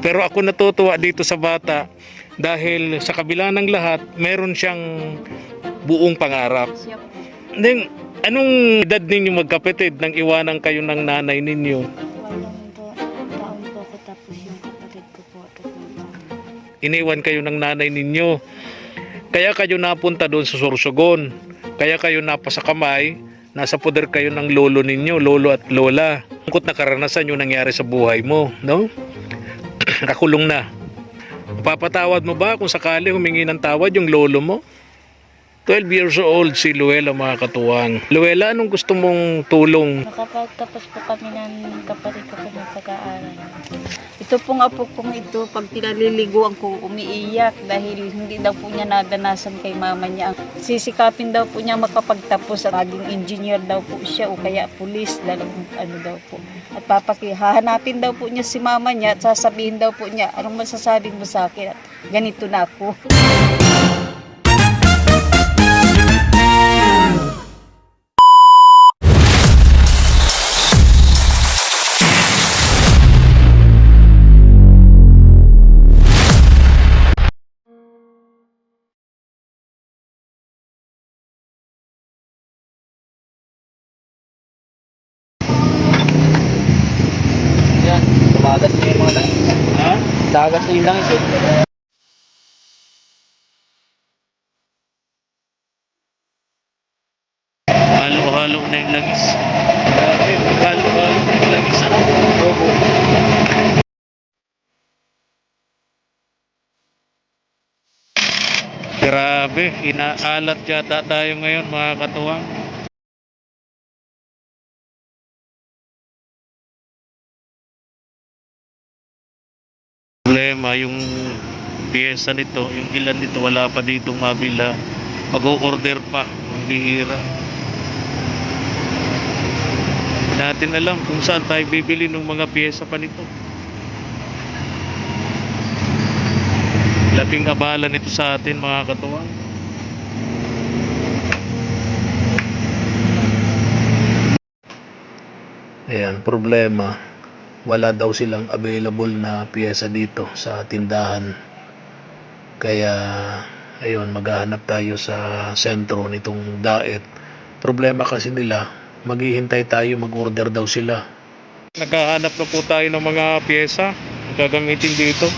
Pero ako natutuwa dito sa bata dahil sa kabila ng lahat, meron siyang buong pangarap. Siya po. Then, anong edad ninyo magkapatid nang iwanan kayo ng nanay ninyo? Walang taon po ako tapos yung kapatid ko po. 3 taon. Iniwan kayo ng nanay ninyo. Kaya kayo napunta doon sa Sorsogon. Kaya kayo napasa kamay, nasa poder kayo ng lolo ninyo, lolo at lola. Angkot na karanasan yung nangyari sa buhay mo, no? Nakulong na. Papatawad mo ba kung sakali humingi ng tawad yung lolo mo? 12 years old si Luella, mga katuwang. Luella, anong gusto mong tulong? Nakapagtapos po kami ng kapatid ko po ng pag-aaral. Ito pong apo kong ito, pag pinaliliguan ko, umiiyak dahil hindi daw po niya nadanasan kay mama niya. Sisikapin daw po niya makapagtapos at maging engineer daw po siya o kaya pulis, lalong ano daw po. At hahanapin daw po niya si mama niya at sasabihin daw po niya, anong masasabi mo sa akin? At ganito na ako. Yan, tumagas na yung mga langis. Ha? Dagas na yung langis eh. Halo-halo na yung langis. Grabe, halo-halo na yung langis. Ano? Opo. Grabe, inaalat yata tayo ngayon, mga katuwang. Problema yung piyesa nito, yung ilan nito wala pa ditong mabila. Mag-o-order pa, ang bihira. Hindi natin alam kung saan tayo bibili ng mga piyesa pa nito. Laking abala nito sa atin, mga katuwang. Ayan, problema. Wala daw silang available na piyesa dito sa tindahan. Kaya, ayun, maghahanap tayo sa sentro nitong Daet. Problema kasi nila, maghihintay tayo, mag-order daw sila. Naghahanap na po tayo ng mga piyesa na gagamitin dito.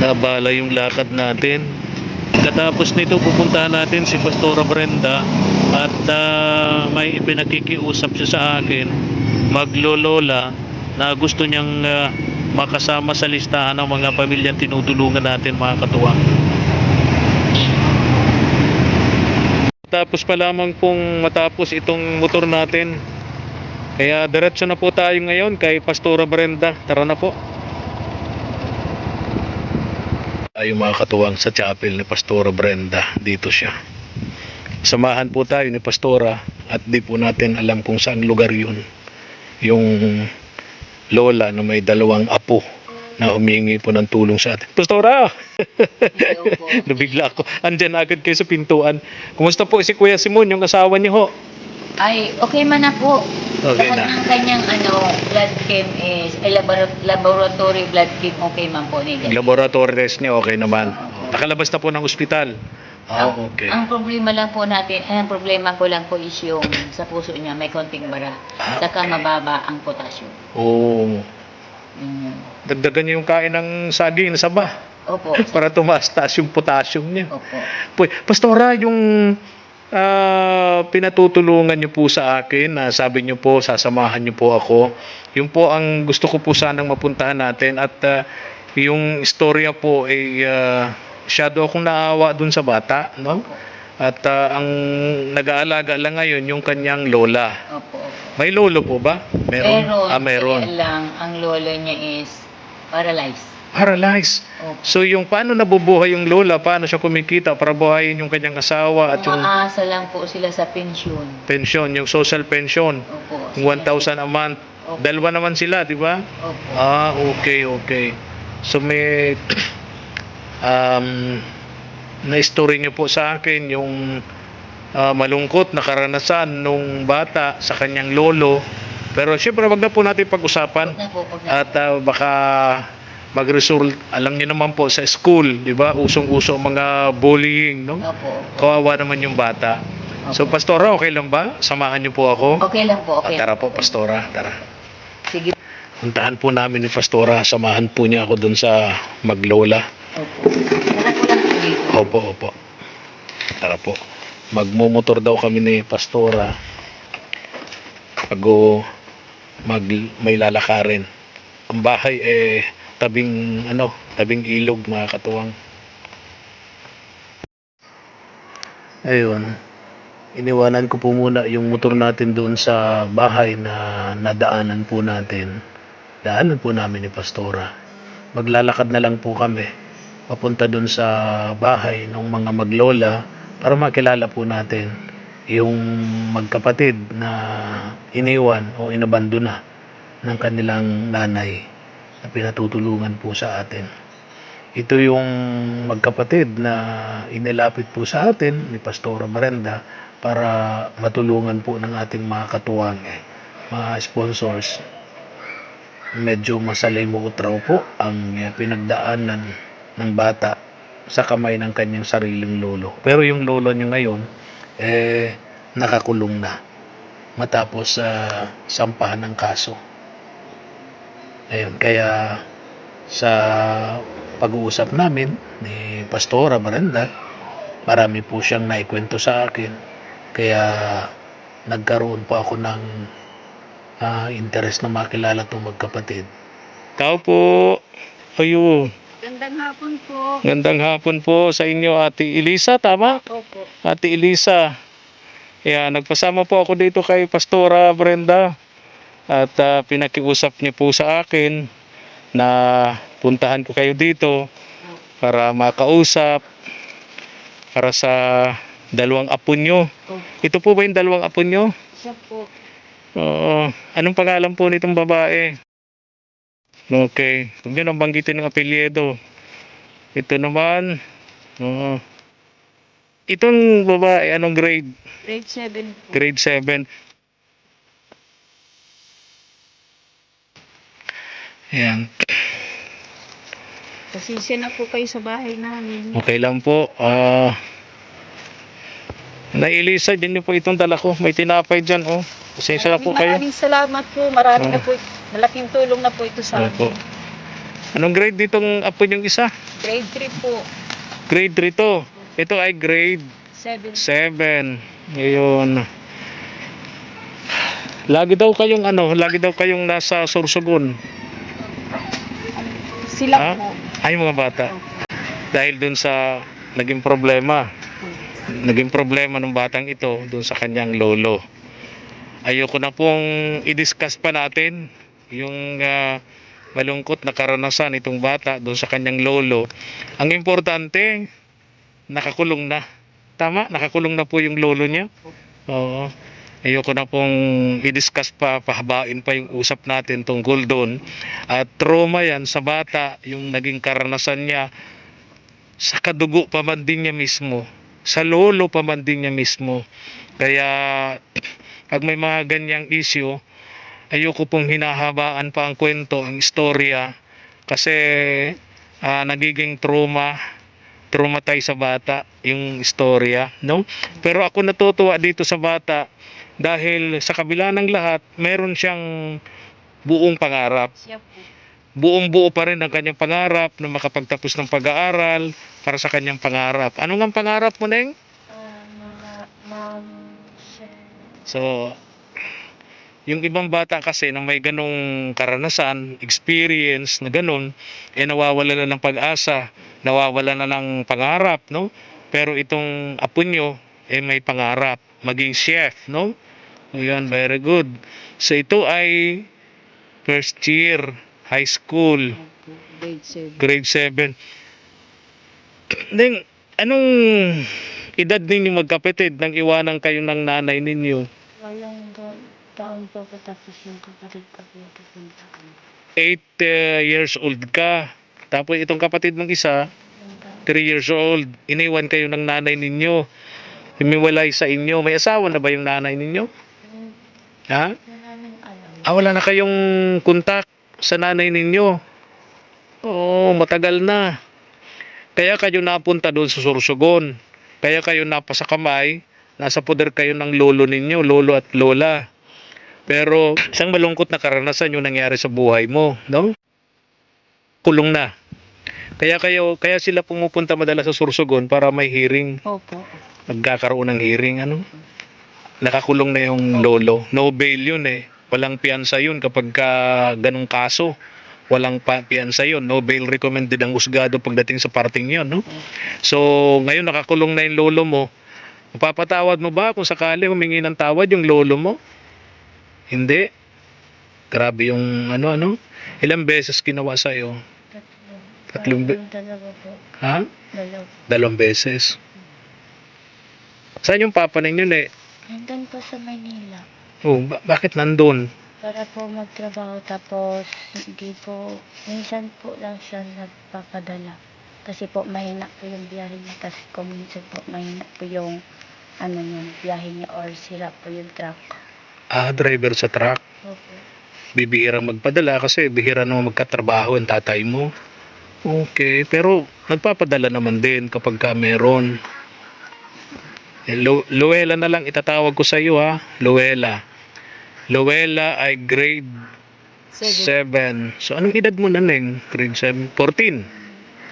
Nabala yung lakad natin. Katapos nito pupuntahan natin si Pastora Brenda at may pinagkikiusap siya sa akin, maglolola, na gusto niyang makasama sa listahan ng mga pamilyang tinutulungan natin, mga katuwang. Tapos pa lamang pong matapos itong motor natin, kaya diretso na po tayo ngayon kay Pastora Brenda. Tara na po. Ay, mga katuwang, sa chapel ni Pastora Brenda, dito siya. Samahan po tayo ni Pastora at di po natin alam kung saan lugar yun. Yung lola na may 2 apo na humingi po ng tulong sa atin. Pastora! Nabigla ako. Andyan agad kayo sa pintuan. Kumusta po si Kuya Simon, yung asawa niyo ho? Ay, okay man na po. Okay Lahat na. ng kanyang blood chem is, laboratory blood chem, okay man po nila. Laboratory test niya okay naman. Nakalabas na po ng ospital. Okay. Ang problema lang po natin, ang problema ko lang po is yung sa puso niya may konting bara. Saka mababa ang potassium. Oo. Mm. Dagdagan niyo yung kain ng saging na saba Opo. para tumaas-taas yung potassium niya. Opo. Pastora, yung pinatutulungan niyo po sa akin, na sabi niyo po sasamahan niyo po ako, yun po ang gusto ko po sanang mapuntahan natin. At yung istorya po ay masyado akong naawa dun sa bata, no? At ang nag-aalaga lang ngayon yung kanyang lola. Opo. May lolo po ba? Meron? Meron. Kaya lang, ang lolo niya is paralyzed. Paralyzed. Opo. So yung paano nabubuhay yung lola, paano siya kumikita para buhayin yung kanyang asawa at yung Umaasa lang po sila sa pensyon. pensyon, yung social pension, Opo. yung 1,000 a month. Opo. Dalawa naman sila, di ba? Opo. Ah, okay, okay. So may um, na-story niyo po sa akin yung malungkot na karanasan nung bata sa kanyang lolo. Pero syempre wag na po natin pag-usapan. Huwag na po, huwag na. At baka mag-result, alam niyo naman po sa school, di ba? Usong-uso ang mga bullying, no? Opo. Kawawa naman yung bata. So, Pastora, okay lang ba? Samahan niyo po ako. Okay lang po, okay. Tara po, Pastora, tara. Sige. Puntahan po namin ni Pastora, samahan po niya ako dun sa Maglola. Opo. Tara ko lang po dito. Opo, opo. Tara po. Magmumotor daw kami ni Pastora. Bago may lalakarin. Ang bahay tabing ilog, mga katuwang. Ayun. Iniwanan ko po muna yung motor natin doon sa bahay na nadaanan po natin. Daanan po namin ni Pastora. Maglalakad na lang po kami papunta doon sa bahay ng mga maglola para makilala po natin yung magkapatid na iniwan o inabandona ng kanilang nanay na pinatutulungan po sa atin. Ito yung magkapatid na inilapit po sa atin ni Pastora Brenda para matulungan po ng ating mga katuwang, mga sponsors. Medyo masalimuot raw po ang pinagdaanan ng bata sa kamay ng kanyang sariling lolo. Pero yung lolo niya ngayon, nakakulong na matapos sampahan ng kaso. Ayun, kaya sa pag-uusap namin ni Pastora Brenda, marami po siyang naikwento sa akin. Kaya nagkaroon po ako ng interest na makilala itong magkapatid. Tao po. Ayun. Gandang hapon po. Gandang hapon po sa inyo, Ate Elisa, tama? Opo. Ate Elisa. Yan, nagpasama po ako dito kay Pastora Brenda. At pinakiusap niyo po sa akin na puntahan ko kayo dito para makausap para sa dalawang apo nyo. Opo. Ito po ba yung dalawang apo nyo? Siya po. Oo. Anong pangalan po nitong babae? Okay. Huwag nyo nang banggitin ng apelyido. Ito naman. Oo. Itong babae, anong grade? Grade 7 po. Grade 7. Ayan. Pasensya na po kayo sa bahay namin. Okay lang po. Nailisa, dyan po itong dala ko. May tinapay dyan, oh. Pasensya na po kayo. Maraming salamat po. Marami na po. Malaking tulong na po ito sa Opo. amin. Anong grade ditong apo yung isa? Grade 3 po. Grade 3 to. Ito ay grade 7. 7. Ngayon. Lagi daw kayong nasa Sorsogon. Sila po. Ay, mga bata. Dahil dun sa naging problema ng batang ito dun sa kanyang lolo. Ayoko na pong i-discuss pa natin yung malungkot na karanasan itong bata dun sa kanyang lolo. Ang importante, nakakulong na. Tama? Nakakulong na po yung lolo niya. Oo. Ayoko na pong i-discuss pa, pahabain pa yung usap natin tungkol doon. At trauma yan sa bata, yung naging karanasan niya sa kadugo pa man din niya mismo, sa lolo pa man din niya mismo. Kaya pag may mga ganyang issue, ayoko pong hinahabaan pa ang kwento, ang istorya, kasi nagiging traumatize sa bata yung istorya, no? Pero ako natutuwa dito sa bata dahil sa kabila ng lahat, meron siyang buong pangarap. Siya po. Buong buo pa rin ang kanyang pangarap na makapagtapos ng pag-aaral para sa kanyang pangarap. Ano nga pangarap mo, Neng? So, yung ibang bata kasi na may ganong karanasan, experience na ganon, nawawala na ng pag-asa, nawawala na ng pangarap, no? Pero itong apo nyo, may pangarap, maging chef, no? Ayan, very good. So, ito ay first year, high school, Grade 7. grade 7. Then, anong edad ninyo magkapatid nang iwanan kayo ng nanay ninyo? Walang taon po po tapos yung kapatid ko po pupunta. 8 years old ka. Tapos itong kapatid mong isa, 3 years old. Iniwan kayo ng nanay ninyo. Humiwalay sa inyo. May asawa na ba yung nanay ninyo? Ha? Wala namin alam. Wala na kayong kontak sa nanay ninyo. Oo, matagal na. Kaya kayo napunta doon sa Sorsogon. Kaya kayo napasa kamay, nasa poder kayo ng lolo ninyo, lolo at lola. Pero isang malungkot na karanasan yung nangyari sa buhay mo, no? Kulong na. Kaya sila pumupunta madalas sa Sorsogon para may hearing, Opo. nagkakaroon ng hearing, ano? Nakakulong na yung lolo. No bail yun eh. Walang piyansa yun kapag ganong kaso. Walang piyansa yun. No bail recommended ang husgado pagdating sa parting yun, no? So, ngayon nakakulong na yung lolo mo. Mapapatawad mo ba kung sakali humingi ng tawad yung lolo mo? Hindi. Grabe yung ano. Ilang beses ginawa sa'yo? Dalawa po. Ha? Dalawa. 2 beses. Saan yung papa ninyo, ne? Nandun po sa Manila. Oh, bakit nandun? Para po magtrabaho tapos hindi po, minsan po lang siya nagpapadala. Kasi po mahina po yung biyahe niya. Kasi kung minsan po mahina po yung biyahe niya or sira po yung truck. Driver sa truck. Opo. Bibihirang magpadala kasi bihira naman magkatrabaho ang tatay mo. Okay, pero nagpapadala naman din kapag meron. Luella na lang itatawag ko sa iyo, ha. Luella ay grade 7. So anong edad mo na, Neng? Grade 7? 14?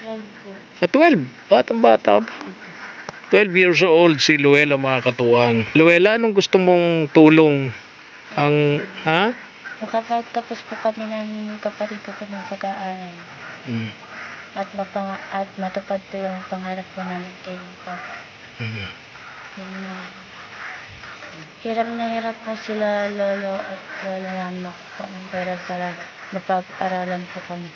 Yan po. 12? Batang-bata. 12 years old si Luella, mga katuwang. Luella, anong gusto mong tulong? Ha? Makapagtapos po kami ng kapatid ko po ng pag-aaral. Mm. At matupad po yung pangarap ko namin kay Papa. Mm. Hirap na hirap po sila lolo at lola namin po ng pera para mapag-aralan po kami.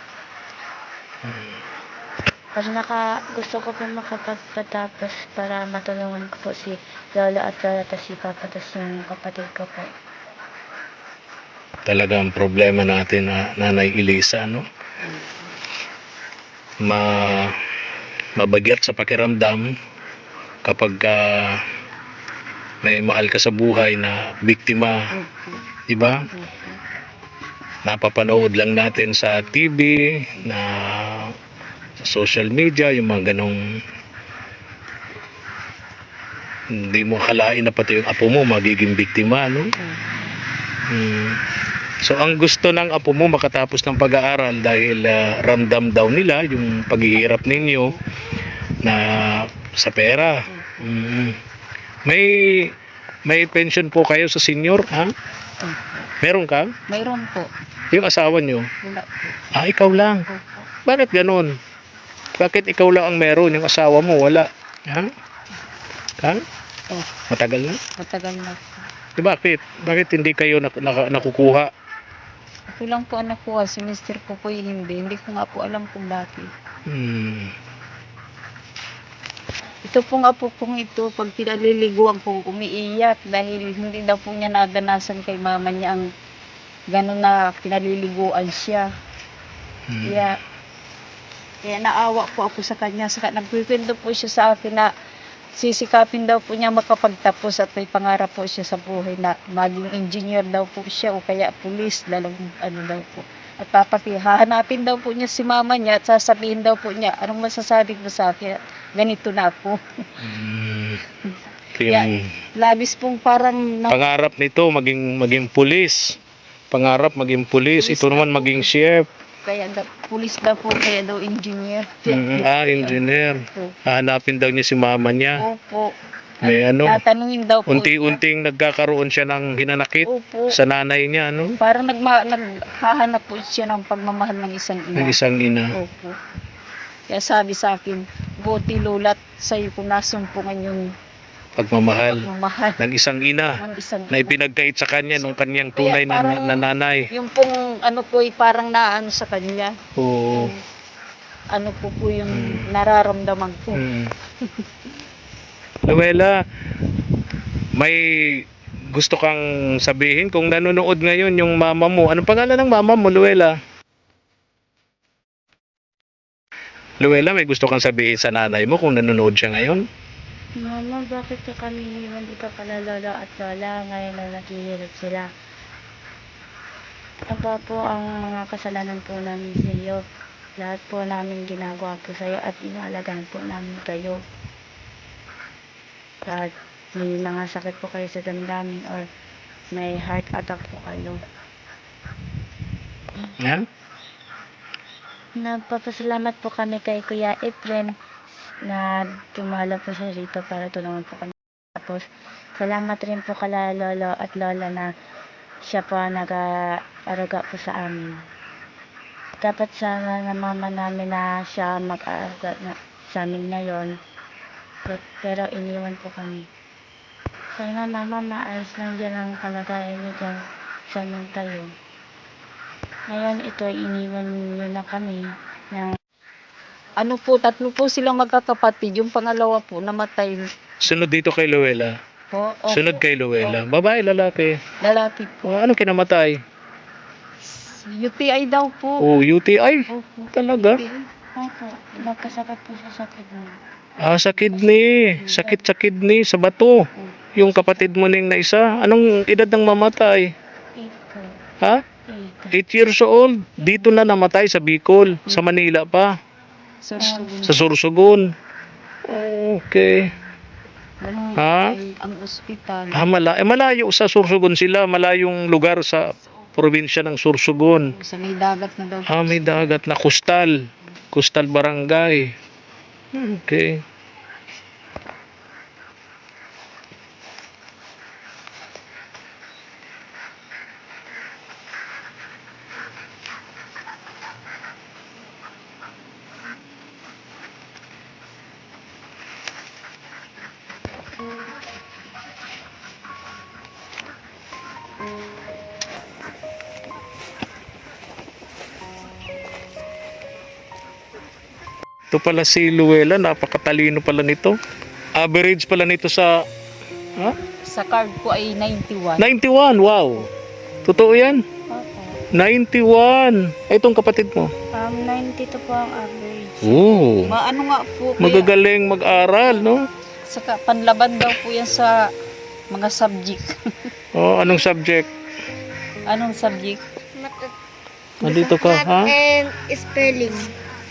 Gusto ko po makapagpatapos para matulungan ko po si lolo at lola at si Papa at yung kapatid ko po. Talagang problema natin na Nanay Elisa, no? Mabagyat sa pakiramdam kapag may mahal ka sa buhay na biktima, di ba? Napapanood lang natin sa TV, na sa social media, yung mga ganong hindi mo akalain na pati yung apo mo magiging biktima, no? So ang gusto ng apo mo makatapos ng pag-aaral dahil ramdam daw nila yung paghihirap ninyo na sa pera. May pension po kayo sa senior, ha? Meron ka? Mayroon po. Yung asawa nyo? Wala po. Ikaw lang. Opo. Bakit ganun? Bakit ikaw lang ang meron, yung asawa mo wala? Ha? Oh, Matagal na? matagal na po. Bakit? Bakit hindi kayo nakukuha? Ako lang po ang nakuha, si Mr. ko po hindi. Hindi ko nga po alam kung bakit. Ito pong apo kong ito, pag pinaliliguan ko, umiiyak dahil hindi daw po niya nadanasan kay mama niya ang gano'n na pinaliliguan siya. Kaya naawa po ako sa kanya. Saka nagpipindo po siya sa akin na sisikapin daw po niya makapagtapos at may pangarap po siya sa buhay na maging engineer daw po siya o kaya pulis, daw po. At hahanapin daw po niya si mama niya at sasabihin daw po niya, anong masasabi mo sa akin? Ganito na ako. Kaya, labis pong parang pangarap nito maging pulis. Pangarap maging pulis. Ito naman maging chef. Kaya pulis daw po, kaya daw engineer. Engineer. Hahanapin daw niya si mama niya. Opo. May Tatanungin daw po. unti-unting nagkakaroon siya ng hinanakit Opo. sa nanay niya, no? Parang naghahanap po siya ng pagmamahal ng isang ina. Ng isang ina. Opo. Kaya sabi sa akin, buti lulat sa'yo kung nasumpungan yung Pagmamahal pagmamahal ng isang ina ng isang na ipinagkait sa kanya nung kanyang tunay na nanay. Yung pong po parang naano sa kanya. Oo. Ano po yung nararamdaman ko. Luella, may gusto kang sabihin kung nanonood ngayon yung mama mo? Anong pangalan ng mama mo, Luella? Luella, may gusto kang sabihin sa nanay mo kung nanonood siya ngayon? Mama, bakit ka kami iniwan dito pala lolo at lola ngayon na naghihirap sila? Apa po ang mga kasalanan po namin sa iyo? Lahat po namin ginagawa po sa iyo at inaalagaan po namin kayo. At may mga sakit po kayo sa damdamin or may heart attack po kayo. Ha? Nagpapasalamat po kami kay Kuya Efren na tumala po siya rito para tulungan po kami. Tapos, salamat rin po kala lolo at lola na siya po ang nag-aaraga po sa amin. Dapat sana na mama namin na siya mag-aaraga sa amin ngayon. Pero iniwan po kami. Sana mama maayos lang dyan ang kalagayan niyo dyan sa nang tayo. Ngayon ito ay iniwan niyo na kami ng ano po, tatlo po silang magkakapatid. Yung pangalawa po namatay Sunod dito kay Luella. po. Opo. Sunod kay Luella. Babae, lalaki. Lalaki po. Anong kinamatay? UTI daw po. Oh, UTI? Opo. Talaga? Opo. Nagkasakit po siya sa kidney. Sa kidney. Sakit sa kidney, sa bato. Yung kapatid mo ning na isa. Anong edad ng mamatay? 8 po. Ha? 8. 8 years old. Dito na namatay sa Bicol. Sa Manila pa. Sa Sorsogon. Okay. Ha? Ang ospital. Malayo sa Sorsogon sila. Malayong lugar sa probinsya ng Sorsogon. Sa may dagat na daw. May dagat na Coastal. Coastal Barangay. Okay. Ito pala si Luella, napakatalino pala nito. Average pala nito sa Sa card po ay 91. 91, wow. Totoo yan? Opo. 91. Itong kapatid mo. 92 po ang average. Oh. Ano nga po kaya, Magagaling mag-aral, no? saka panlaban daw po yan sa mga subject. Anong subject? Anong subject? Nandito ka, ha? And spelling.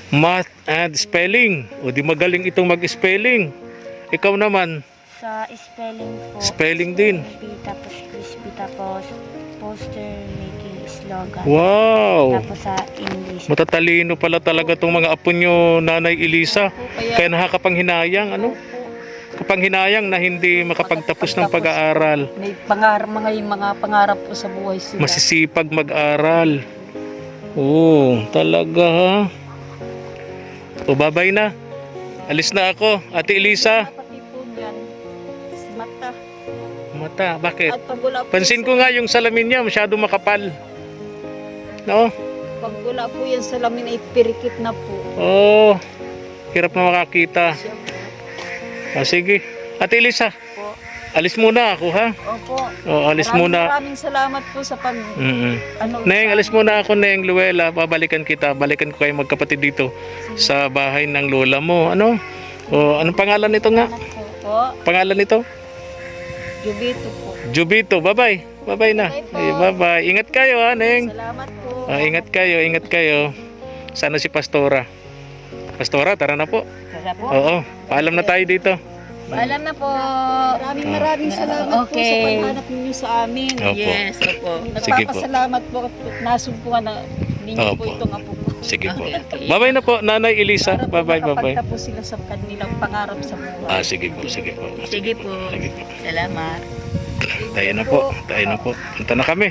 Math and spelling. O di magaling itong mag-spelling. Ikaw naman, Sa spelling po. spelling din. Tapos crispy, tapos poster making slogan. Wow. Tapos sa English. Matatalino pala talaga itong mga apo nyo, Nanay Elisa. Kaya Kaya nakakapanghinayang, ano? Kapanghinayang na hindi makapagtapos ng pag-aaral. may pangarap, mga pangarap po sa buhay sila. Masisipag mag-aral. Oo, talaga ha. O, babay na. Alis na ako, Ate Elisa. Pati po yan. Mata. Mata, bakit? At pag wala po Pansin ko nga yung salamin niya, masyado makapal. No? Pag wala po yan sa lamin ay pirikit na po. Oh, hirap na makakita. Siya po. Sige. Ate Elisa, Po. alis muna ako ha. Opo. Alis muna. Maraming salamat po sa pag... Neng, alis muna ako, Neng, Luella. Babalikan kita. Balikan ko kayo magkapatid dito sa bahay ng lola mo. Ano? Anong pangalan nito nga? Salamat po. Pangalan nito? Jubito po. Jubito. Bye-bye. Bye-bye na. Ay, bye-bye. Ingat kayo ha, Neng. Salamat po. Ingat kayo, ingat kayo. Sana si Pastora. Pastora, tara na po. Tara po. Oo, paalam na tayo dito. Paalam na po. Maraming salamat po sa paghanap ninyo sa amin. Opo. Yes, opo. Sige po. Nagpapasalamat po at nasumpungan na ninyo po Opo. itong apo po. Sige po. Okay. Bye-bye na po, Nanay Elisa. Para po Bye-bye, bye-bye. makapagtapos sila sa kanilang pangarap sa buhay. Sige po, sige po. Sige po. Sige po. Salamat. Tayo na po, tayo na po. Punta na kami.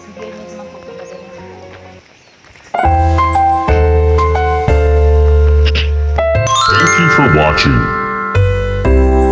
Sige, may naman po talaga. Thank you for watching.